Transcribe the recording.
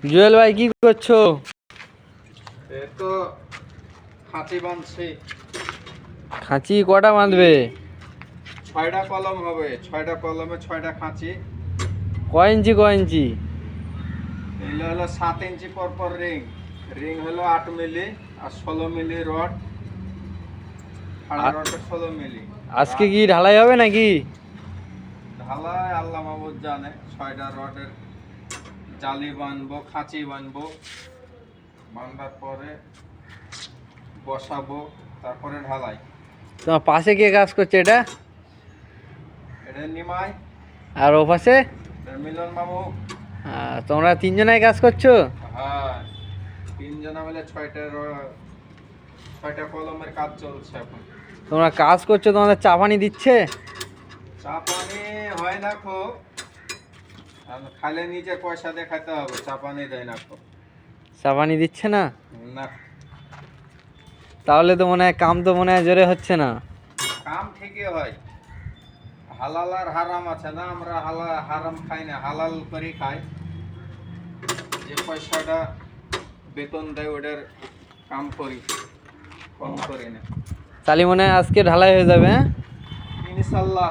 জুয়েল ভাই কি করছো? এই তো খাঁচি বাঁধছি। খাঁচি কটা বাঁধবে? 6টা কলম হবে, 6টা কলমে 6টা খাঁচি। কয় ইঞ্চি কয় ইঞ্চি? এগুলো হলো 7 ইঞ্চি পর পর রিং। রিং হলো 8 মিলি আর 16 মিলি রড। রডটা 16 মিলি। আজকে কি ঢালাই হবে নাকি? ঢালাই আল্লাহ মাহবুব জানে। 6টা রডের জালি বানবো, খাঁচি বানবো, বাঁধার পরে বসাবো, তারপরে ঢালাই। তোমার পাশে কে কাজ করছে এটা? এটা নিমাই আর ও পাশে? এটা মিলন মামু। তোমরা তিনজনাই কাজ করছো? হ্যাঁ, 3 জনা মিলে 6টা কলমের কাজ চলছে এখন। তোমরা কাজ করছো, তোমাদের চা পানি দিচ্ছে? চা পানি হয় না খুব, খালে নিজের পয়সা দিয়ে খাইতে হবে, চা পানি দেয় না খুব। চা পানি দিচ্ছে না? না, তাহলে তো মনে হয় কাম তো মনে হয় জোরে হচ্ছে না। কাম ঠিকই হয়। হালাল আর হারাম আছে না, আমরা হারাম খাই না, হালাল করে খাই। যে পয়সাটা বেতন দেয় ওটার কাম করি, কম করি না। তাহলে মনে হয় আজকে ঢালাই হয়ে যাবে, হ্যাঁ? ইনশাল্লাহ।